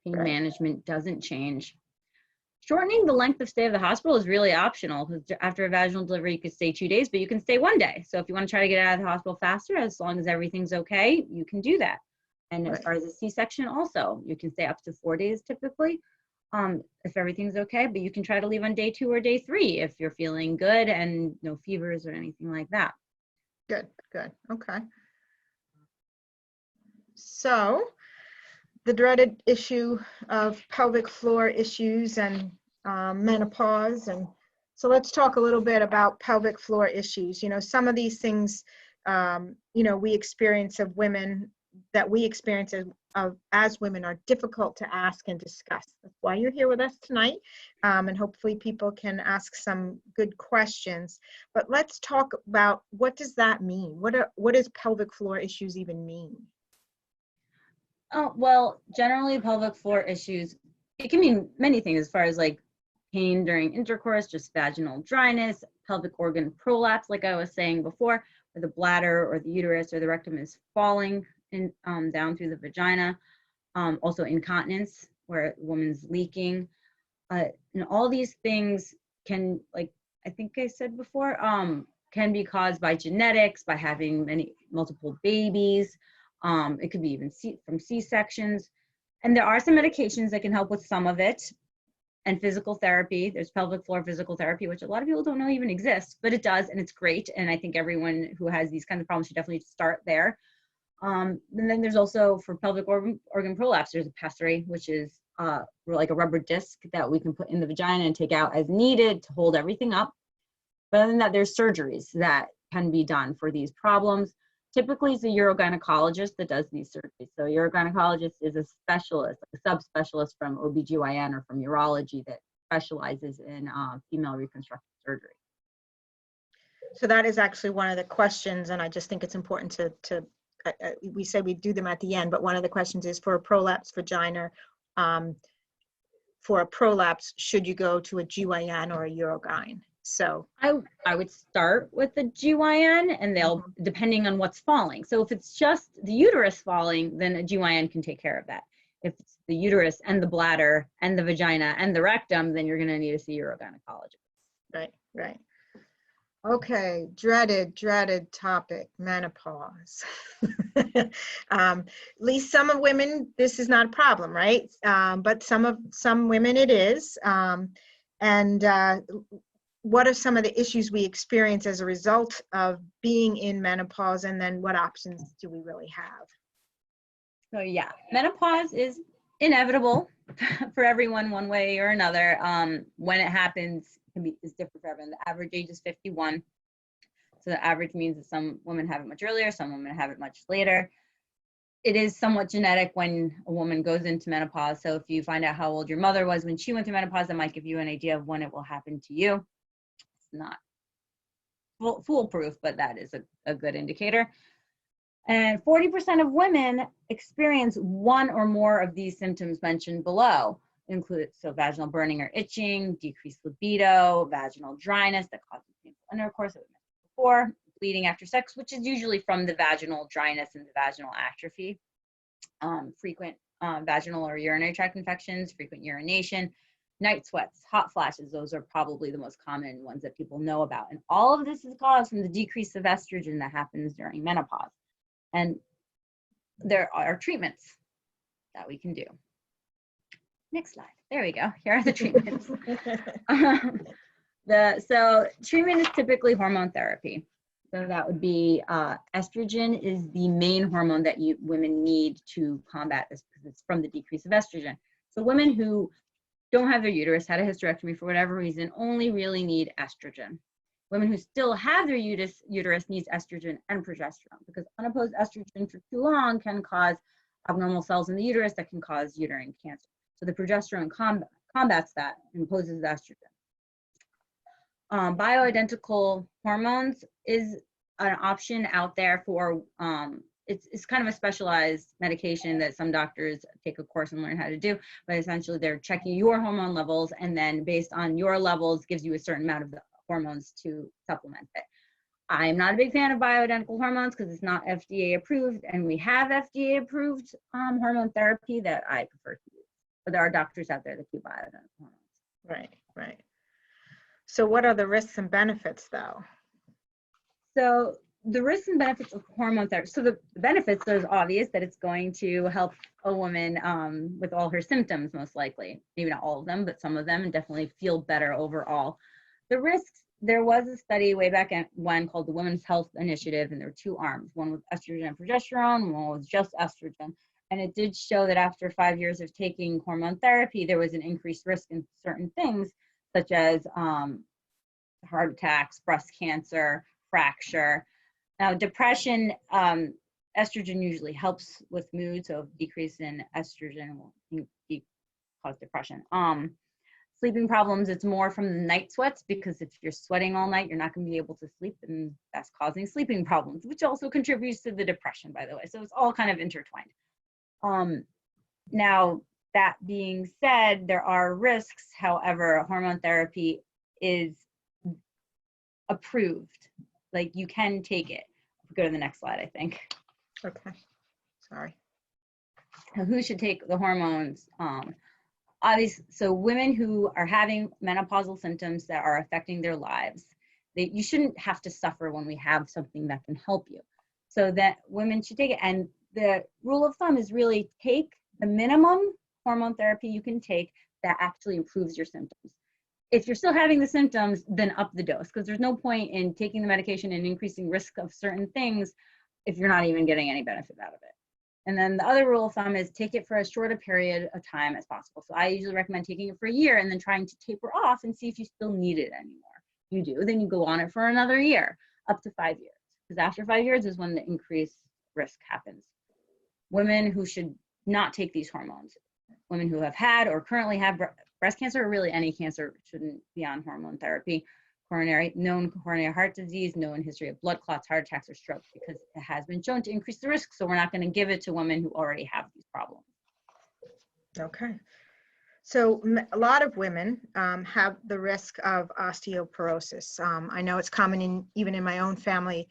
Pain management doesn't change. Shortening the length of stay of the hospital is really optional, because after a vaginal delivery, you could stay 2 days, but you can stay 1 day. So if you want to try to get out of the hospital faster, as long as everything's okay, you can do that. And as far as a C-section also, you can stay up to 4 days typically, if everything's okay, but you can try to leave on day 2 or day 3 if you're feeling good and no fevers or anything like that. Good. Okay. So the dreaded issue of pelvic floor issues and menopause. And so let's talk a little bit about pelvic floor issues. You know, some of these things, you know, we experience of women that we experience as women are difficult to ask and discuss. That's why you're here with us tonight. And hopefully people can ask some good questions. But let's talk about, what does that mean? What does pelvic floor issues even mean? Oh, well, generally pelvic floor issues, it can mean many things as far as like pain during intercourse, just vaginal dryness, pelvic organ prolapse, like I was saying before, where the bladder or the uterus or the rectum is falling in, down through the vagina. Also incontinence, where the woman's leaking. And all these things can, like I think I said before, can be caused by genetics, by having multiple babies. It could be even from C-sections. And there are some medications that can help with some of it. And physical therapy. There's pelvic floor physical therapy, which a lot of people don't know even exists, but it does, and it's great. And I think everyone who has these kinds of problems should definitely start there. And then there's also, for pelvic organ prolapse, there's a pessary, which is like a rubber disc that we can put in the vagina and take out as needed to hold everything up. But other than that, there's surgeries that can be done for these problems. Typically, it's a urogynecologist that does these surgeries. So a urogynecologist is a specialist, a subspecialist from OB/GYN or from urology that specializes in female reconstructive surgery. So that is actually one of the questions, and I just think it's important to we say we do them at the end, but one of the questions is, for a prolapsed vagina, for a prolapse, should you go to a GYN or a urogyn? So I would start with the GYN, and they'll, depending on what's falling. So if it's just the uterus falling, then a GYN can take care of that. If it's the uterus and the bladder and the vagina and the rectum, then you're going to need to see a urogynecologist. Right, right. Okay, dreaded topic, menopause. At least some of women, this is not a problem, right? But some women it is. What are some of the issues we experience as a result of being in menopause, and then what options do we really have? So yeah, menopause is inevitable for everyone one way or another. When it happens is different for everyone. The average age is 51. So the average means that some women have it much earlier, some women have it much later. It is somewhat genetic when a woman goes into menopause. So if you find out how old your mother was when she went through menopause, that might give you an idea of when it will happen to you. It's not foolproof, but that is a good indicator. And 40% of women experience one or more of these symptoms mentioned below, include vaginal burning or itching, decreased libido, vaginal dryness that causes painful intercourse that we mentioned before, bleeding after sex, which is usually from the vaginal dryness and the vaginal atrophy, frequent vaginal or urinary tract infections, frequent urination, night sweats, hot flashes. Those are probably the most common ones that people know about. And all of this is caused from the decrease of estrogen that happens during menopause. And there are treatments that we can do. Next slide. There we go. Here are the treatments. So treatment is typically hormone therapy. So that would be estrogen is the main hormone that women need to combat this, because it's from the decrease of estrogen. So women who don't have their uterus, had a hysterectomy for whatever reason, only really need estrogen. Women who still have their uterus needs estrogen and progesterone, because unopposed estrogen for too long can cause abnormal cells in the uterus that can cause uterine cancer. So the progesterone combats that and opposes the estrogen. Bioidentical hormones is an option out there for, it's kind of a specialized medication that some doctors take a course and learn how to do, but essentially they're checking your hormone levels, and then based on your levels gives you a certain amount of the hormones to supplement it. I'm not a big fan of bioidentical hormones because it's not FDA approved, and we have FDA approved hormone therapy that I prefer to use. But there are doctors out there that do bioidentical hormones. Right, right. So what are the risks and benefits though? So the risks and benefits of hormone therapy. So the benefits, there's obvious that it's going to help a woman with all her symptoms, most likely. Maybe not all of them, but some of them, and definitely feel better overall. The risks, there was a study way back when called the Women's Health Initiative, and there were two arms, one with estrogen and progesterone, one was just estrogen. And it did show that after 5 years of taking hormone therapy, there was an increased risk in certain things, such as heart attacks, breast cancer, fracture. Now, depression, estrogen usually helps with mood, so decrease in estrogen will cause depression. Sleeping problems, it's more from the night sweats, because if you're sweating all night, you're not going to be able to sleep, and that's causing sleeping problems, which also contributes to the depression, by the way. So it's all kind of intertwined. Now, that being said, there are risks. However, hormone therapy is approved. Like, you can take it. Go to the next slide, I think. Okay, sorry. Now, who should take the hormones? Obviously, so women who are having menopausal symptoms that are affecting their lives, you shouldn't have to suffer when we have something that can help you. So that women should take it. And the rule of thumb is really take the minimum hormone therapy you can take that actually improves your symptoms. If you're still having the symptoms, then up the dose, because there's no point in taking the medication and increasing risk of certain things if you're not even getting any benefit out of it. And then the other rule of thumb is take it for as short a period of time as possible. So I usually recommend taking it for a year and then trying to taper off and see if you still need it anymore. You do, then you go on it for another year, up to 5 years. Because after 5 years is when the increased risk happens. Women who should not take these hormones, women who have had or currently have breast cancer, or really any cancer, shouldn't be on hormone therapy. Known coronary heart disease, known history of blood clots, heart attacks, or stroke, because it has been shown to increase the risk. So we're not going to give it to women who already have these problems. Okay. So a lot of women have the risk of osteoporosis. I know it's common even in my own family.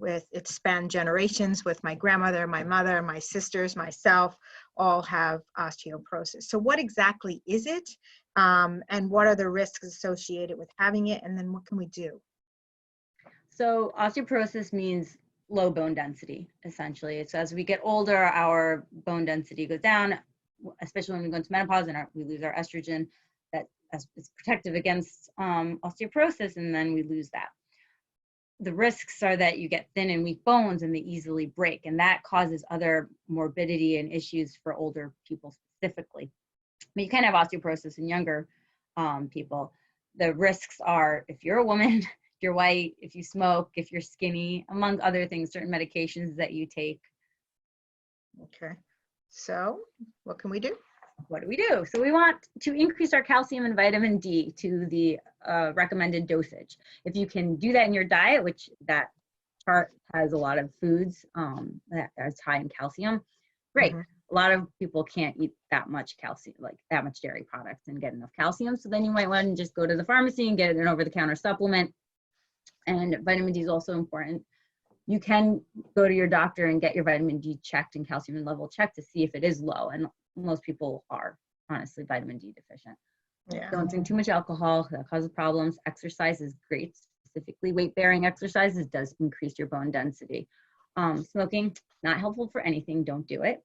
It's spanned generations with my grandmother, my mother, my sisters, myself, all have osteoporosis. So what exactly is it? And what are the risks associated with having it? And then what can we do? So osteoporosis means low bone density, essentially. It's as we get older, our bone density goes down, especially when we go into menopause and we lose our estrogen that is protective against osteoporosis, and then we lose that. The risks are that you get thin and weak bones and they easily break, and that causes other morbidity and issues for older people specifically. But you can have osteoporosis in younger people. The risks are if you're a woman, if you're white, if you smoke, if you're skinny, among other things, certain medications that you take. Okay. So what can we do? What do we do? So we want to increase our calcium and vitamin D to the recommended dosage. If you can do that in your diet, which that chart has a lot of foods that is high in calcium, great. Mm-hmm. A lot of people can't eat that much calcium, like that much dairy products, and get enough calcium. So then you might want to just go to the pharmacy and get an over-the-counter supplement. And vitamin D is also important. You can go to your doctor and get your vitamin D checked and calcium level checked to see if it is low. And most people are honestly vitamin D deficient. Yeah. Don't drink too much alcohol, that causes problems. Exercise is great. Specifically, weight-bearing exercises does increase your bone density. Smoking, not helpful for anything, don't do it.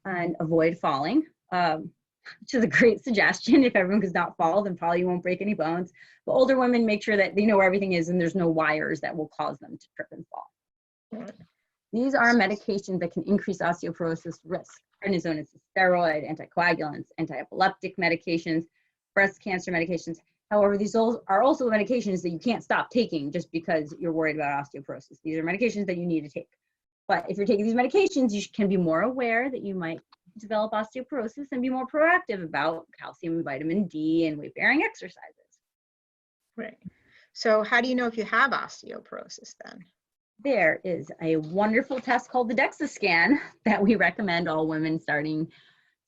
And avoid falling, which is a great suggestion. If everyone does not fall, then probably you won't break any bones. But older women, make sure that they know where everything is and there's no wires that will cause them to trip and fall. These are medications that can increase osteoporosis risk. Prednisone is a steroid, anticoagulants, anti-epileptic medications, breast cancer medications. However, these are also medications that you can't stop taking just because you're worried about osteoporosis. These are medications that you need to take. But if you're taking these medications, you can be more aware that you might develop osteoporosis and be more proactive about calcium and vitamin D and weight-bearing exercises. Right. So how do you know if you have osteoporosis then? There is a wonderful test called the DEXA scan that we recommend all women starting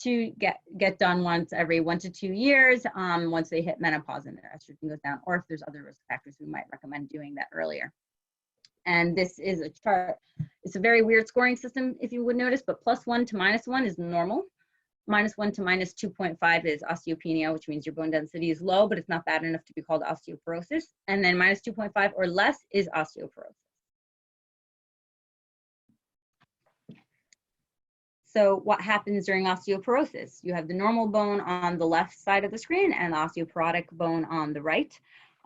to get done once every 1 to 2 years once they hit menopause and their estrogen goes down, or if there's other risk factors, we might recommend doing that earlier. And this is a chart. It's a very weird scoring system, if you would notice, but +1 to -1 is normal. -1 to -2.5 is osteopenia, which means your bone density is low, but it's not bad enough to be called osteoporosis. And then -2.5 or less is osteoporosis. So what happens during osteoporosis? You have the normal bone on the left side of the screen and the osteoporotic bone on the right.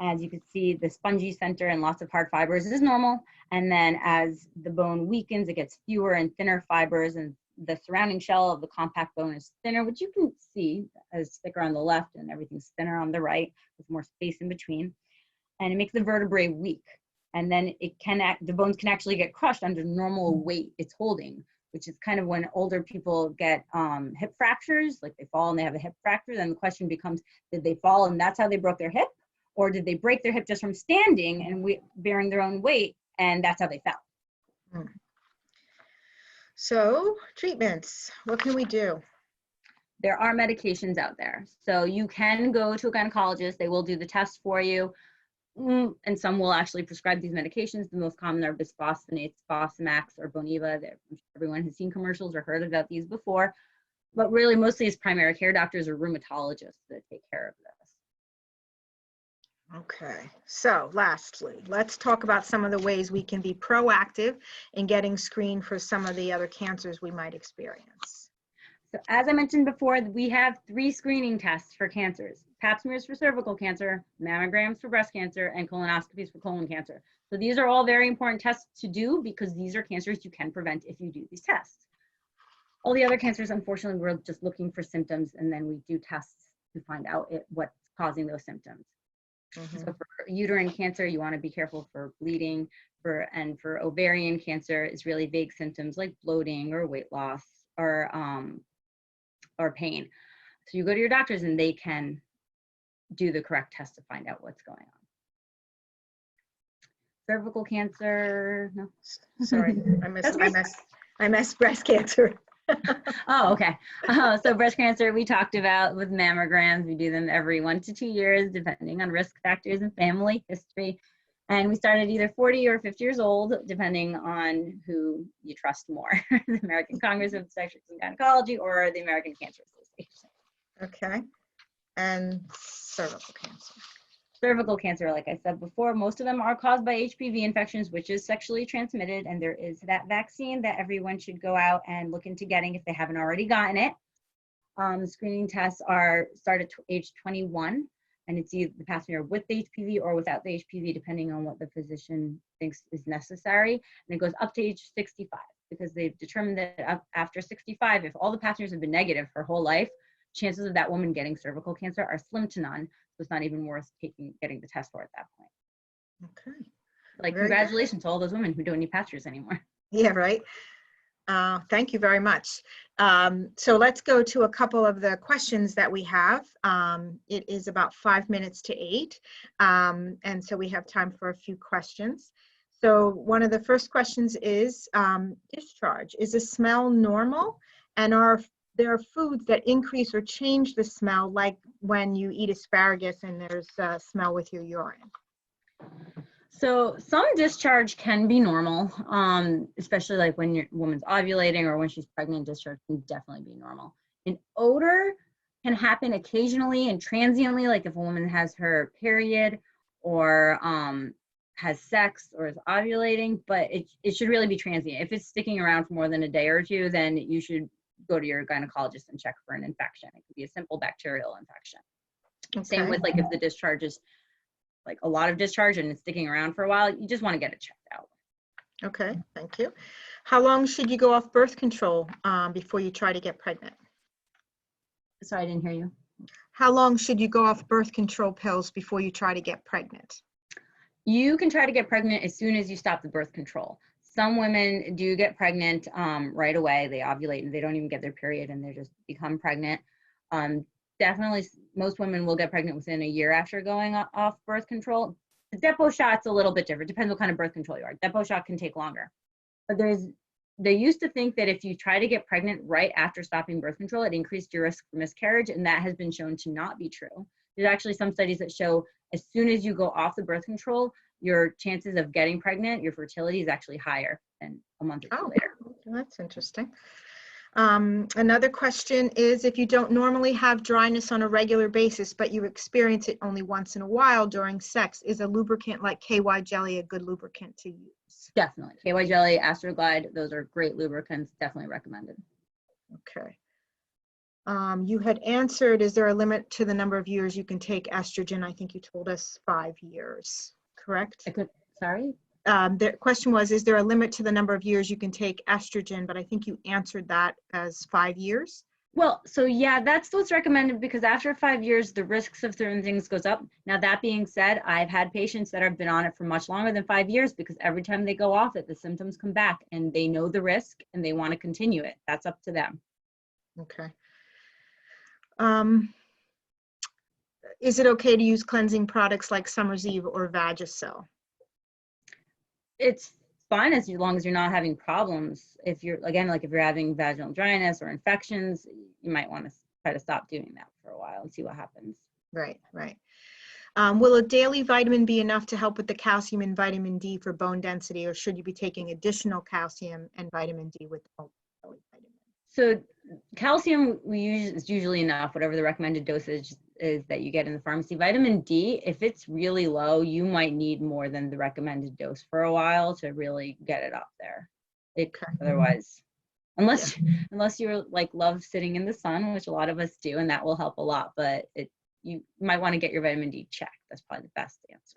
As you can see, the spongy center and lots of hard fibers is normal. And then as the bone weakens, it gets fewer and thinner fibers and the surrounding shell of the compact bone is thinner, which you can see as thicker on the left and everything's thinner on the right with more space in between. And it makes the vertebrae weak. And then the bones can actually get crushed under normal weight it's holding, which is kind of when older people get hip fractures, like they fall and they have a hip fracture. Then the question becomes, did they fall and that's how they broke their hip? Or did they break their hip just from standing and bearing their own weight and that's how they fell? So treatments, what can we do? There are medications out there. So you can go to a gynecologist. They will do the test for you. And some will actually prescribe these medications. The most common are bisphosphonates, Fosamax, or Boniva. Everyone has seen commercials or heard about these before. But really, mostly it's primary care doctors or rheumatologists that take care of this. Okay, so lastly, let's talk about some of the ways we can be proactive in getting screened for some of the other cancers we might experience. So as I mentioned before, we have 3 screening tests for cancers: pap smears for cervical cancer, mammograms for breast cancer, and colonoscopies for colon cancer. So these are all very important tests to do because these are cancers you can prevent if you do these tests. All the other cancers, unfortunately, we're just looking for symptoms, and then we do tests to find out what's causing those symptoms. So for uterine cancer, you want to be careful for bleeding. And for ovarian cancer, is really vague symptoms like bloating or weight loss or pain. So you go to your doctors and they can do the correct test to find out what's going on. Cervical cancer, no. Sorry, I missed breast cancer. Oh, okay. So breast cancer, we talked about with mammograms. We do them every 1 to 2 years, depending on risk factors and family history. And we started either 40 or 50 years old, depending on who you trust more, the American Congress of Obstetrics and Gynecology or the American Cancer Association. Okay, and cervical cancer. Cervical cancer, like I said before, most of them are caused by HPV infections, which is sexually transmitted, and there is that vaccine that everyone should go out and look into getting if they haven't already gotten it. The screening tests start at age 21, and it's either the pap smear with the HPV or without the HPV, depending on what the physician thinks is necessary. And it goes up to age 65 because they've determined that after 65, if all the pap smears have been negative her whole life, chances of that woman getting cervical cancer are slim to none. So it's not even worth getting the test for at that point. Okay. Like, congratulations to all those women who don't need pap smears anymore. Yeah, right. Thank you very much. So let's go to a couple of the questions that we have. It is about 5 minutes to 8. And so we have time for a few questions. So one of the first questions is discharge. Is the smell normal? And are there foods that increase or change the smell, like when you eat asparagus and there's a smell with your urine? So some discharge can be normal, especially like when your woman's ovulating or when she's pregnant. Discharge can definitely be normal. An odor can happen occasionally and transiently, like if a woman has her period or has sex or is ovulating, but it should really be transient. If it's sticking around for more than a day or two, then you should go to your gynecologist and check for an infection. It could be a simple bacterial infection. Okay. Same with like if the discharge is like a lot of discharge and it's sticking around for a while, you just want to get it checked out. Okay, thank you. How long should you go off birth control before you try to get pregnant? Sorry, I didn't hear you. How long should you go off birth control pills before you try to get pregnant? You can try to get pregnant as soon as you stop the birth control. Some women do get pregnant right away. They ovulate and they don't even get their period and they just become pregnant. Definitely, most women will get pregnant within a year after going off birth control. The Depo shot's a little bit different. Depends what kind of birth control you are. Depo shot can take longer. But they used to think that if you try to get pregnant right after stopping birth control, it increased your risk for miscarriage, and that has been shown to not be true. There's actually some studies that show as soon as you go off the birth control, your chances of getting pregnant, your fertility is actually higher than a month or two later. That's interesting. Another question is, if you don't normally have dryness on a regular basis, but you experience it only once in a while during sex, is a lubricant like KY jelly a good lubricant to use? Definitely. KY jelly, Astroglide, those are great lubricants, definitely recommended. Okay. You had answered, is there a limit to the number of years you can take estrogen? I think you told us 5 years, correct? Sorry? the question was, is there a limit to the number of years you can take estrogen? But I think you answered that as 5 years. Well, so yeah, that's what's recommended because after 5 years, the risks of certain things goes up. Now, that being said, I've had patients that have been on it for much longer than 5 years because every time they go off it, the symptoms come back and they know the risk and they want to continue it. That's up to them. Okay. Is it okay to use cleansing products like Summer's Eve or Vagisil? It's fine as long as you're not having problems. If you're, again, like if you're having vaginal dryness or infections, you might want to try to stop doing that for a while and see what happens. Right, right. Will a daily vitamin be enough to help with the calcium and vitamin D for bone density, or should you be taking additional calcium and vitamin D with the daily vitamin? So calcium is usually enough, whatever the recommended dosage is that you get in the pharmacy. Vitamin D, if it's really low, you might need more than the recommended dose for a while to really get it up there. Otherwise, unless you like love sitting in the sun, which a lot of us do, and that will help a lot, but you might want to get your vitamin D checked. That's probably the best answer.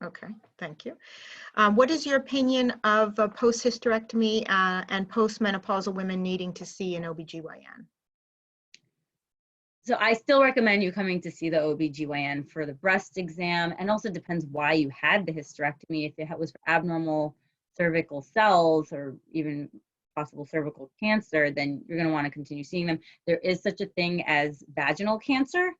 Okay, thank you. What is your opinion of post-hysterectomy and postmenopausal women needing to see an OBGYN? So I still recommend you coming to see the OBGYN for the breast exam, and also depends why you had the hysterectomy. If it was for abnormal cervical cells or even possible cervical cancer, then you're going to want to continue seeing them. There is such a thing as vaginal cancer,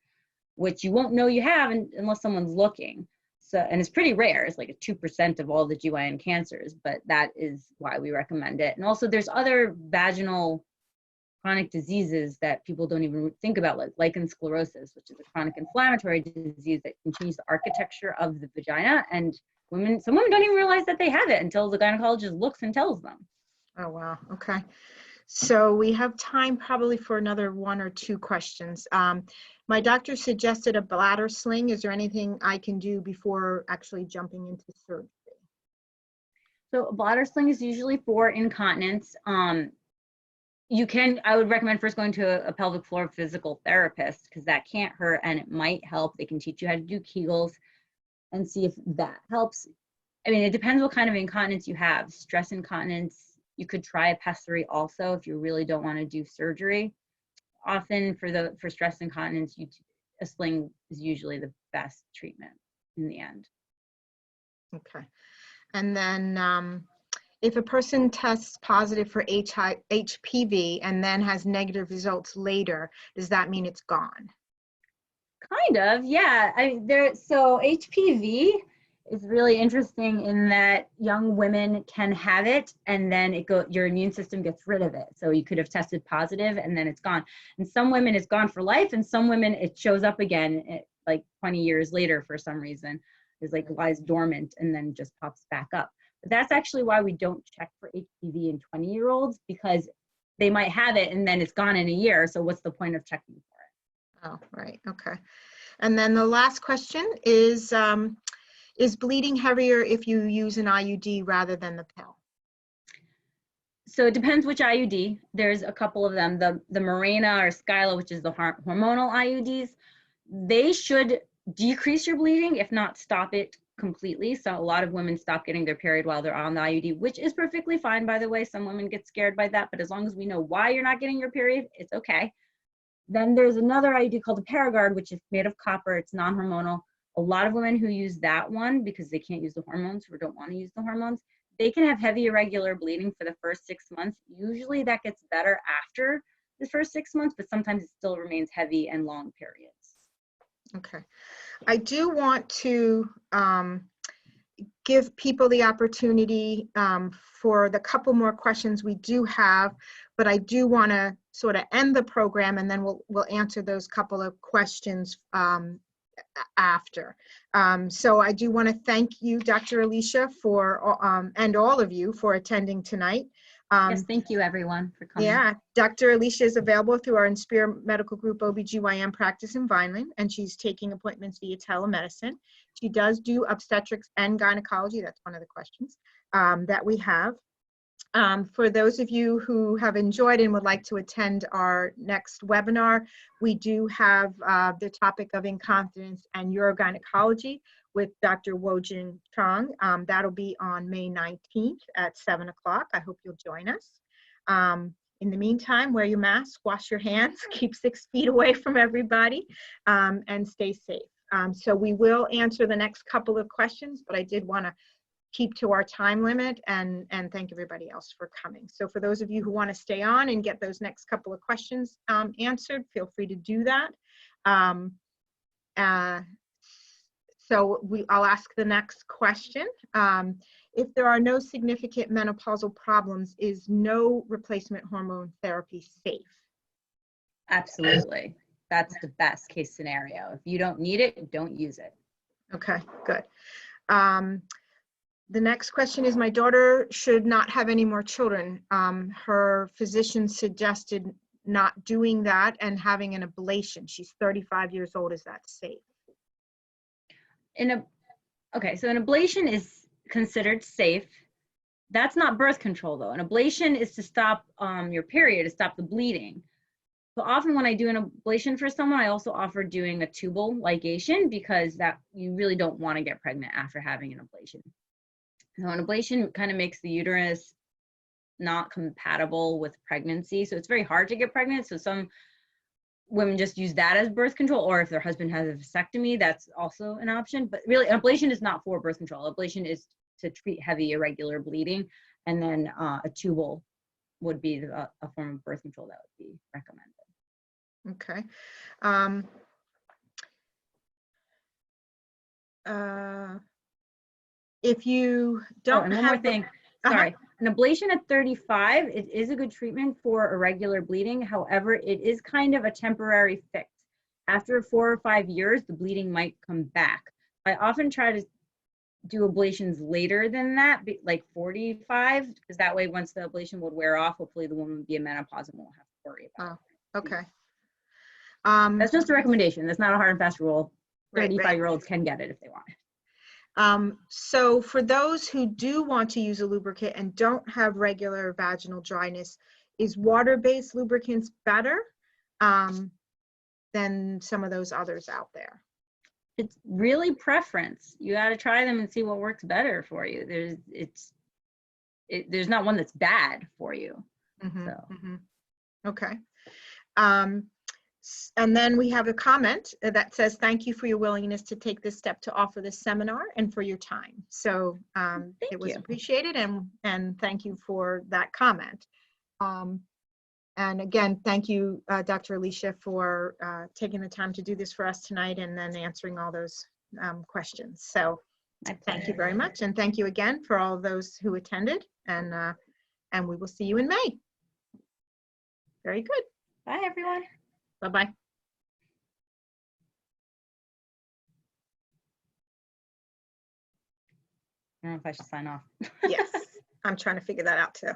which you won't know you have unless someone's looking. So, and it's pretty rare. It's like 2% of all the GYN cancers, but that is why we recommend it. And also there's other vaginal chronic diseases that people don't even think about, like lichen sclerosis, which is a chronic inflammatory disease that can change the architecture of the vagina. And some women don't even realize that they have it until the gynecologist looks and tells them. Oh, wow. Okay. So we have time probably for another 1 or 2 questions. My doctor suggested a bladder sling. Is there anything I can do before actually jumping into surgery? So a bladder sling is usually for incontinence. I would recommend first going to a pelvic floor physical therapist because that can't hurt and it might help. They can teach you how to do Kegels and see if that helps. I mean, it depends what kind of incontinence you have. Stress incontinence, you could try a pessary also if you really don't want to do surgery. Often for stress incontinence, a sling is usually the best treatment in the end. Okay. And then if a person tests positive for HPV and then has negative results later, does that mean it's gone? Kind of, yeah. So HPV is really interesting in that young women can have it and then your immune system gets rid of it. So you could have tested positive and then it's gone. And some women it's gone for life, and some women it shows up again like 20 years later for some reason. It's like lies dormant and then just pops back up. But that's actually why we don't check for HPV in 20-year-olds, because they might have it and then it's gone in a year. So what's the point of checking for it? Oh, right. Okay. And then the last question is bleeding heavier if you use an IUD rather than the pill? So it depends which IUD. There's a couple of them. The Mirena or Skyla, which is the hormonal IUDs, they should decrease your bleeding, if not stop it completely. So a lot of women stop getting their period while they're on the IUD, which is perfectly fine, by the way. Some women get scared by that, but as long as we know why you're not getting your period, it's okay. Then there's another IUD called the Paragard, which is made of copper. It's non-hormonal. A lot of women who use that one because they can't use the hormones or don't want to use the hormones, they can have heavy irregular bleeding for the first 6 months. Usually that gets better after the first 6 months, but sometimes it still remains heavy and long periods. Okay. I do want to give people the opportunity for the couple more questions we do have, but I do want to sort of end the program and then we'll answer those couple of questions after. So I do want to thank you, Dr. Elisha, and all of you for attending tonight. Yes, thank you everyone for coming. Yeah, Dr. Elisha is available through our Inspira Medical Group OBGYN practice in Vineland, and she's taking appointments via telemedicine. She does do obstetrics and gynecology. That's one of the questions that we have. For those of you who have enjoyed and would like to attend our next webinar, we do have the topic of incontinence and urogynecology with Dr. Wojin Trong. That'll be on May 19th at 7 o'clock. I hope you'll join us. In the meantime, wear your mask, wash your hands, keep 6 feet away from everybody, and stay safe. So we will answer the next couple of questions, but I did want to keep to our time limit and thank everybody else for coming. So for those of you who want to stay on and get those next couple of questions answered, feel free to do that. I'll ask the next question. If there are no significant menopausal problems, is no replacement hormone therapy safe? Absolutely. That's the best case scenario. If you don't need it, don't use it. Okay, good. The next question is, my daughter should not have any more children. Her physician suggested not doing that and having an ablation. She's 35 years old. Is that safe? Okay, so an ablation is considered safe. That's not birth control though. An ablation is to stop your period, to stop the bleeding. So often when I do an ablation for someone, I also offer doing a tubal ligation because that you really don't want to get pregnant after having an ablation. So an ablation kind of makes the uterus not compatible with pregnancy. So it's very hard to get pregnant. So some women just use that as birth control, or if their husband has a vasectomy, that's also an option. But really, an ablation is not for birth control. Ablation is to treat heavy irregular bleeding, and then a tubal would be a form of birth control that would be recommended. Okay. If you don't and one more thing, sorry. An ablation at 35, it is a good treatment for irregular bleeding. However, it is kind of a temporary fix. After 4 or 5 years, the bleeding might come back. I often try to do ablations later than that, like 45, because that way once the ablation would wear off, hopefully the woman would be in menopause and won't have to worry about it. Okay. That's just a recommendation. That's not a hard and fast rule. 35-year-olds can get it if they want it. So for those who do want to use a lubricant and don't have regular vaginal dryness, is water-based lubricants better than some of those others out there? It's really preference. You got to try them and see what works better for you. There's not one that's bad for you. Okay. And then we have a comment that says, thank you for your willingness to take this step to offer this seminar and for your time. So it was appreciated, and thank you for that comment. And again, thank you, Dr. Elisha, for taking the time to do this for us tonight and then answering all those questions. So thank you very much. And thank you again for all those who attended, and we will see you in May. Very good. Bye, everyone. Bye-bye. I don't know if I should sign off. Yes, I'm trying to figure that out too.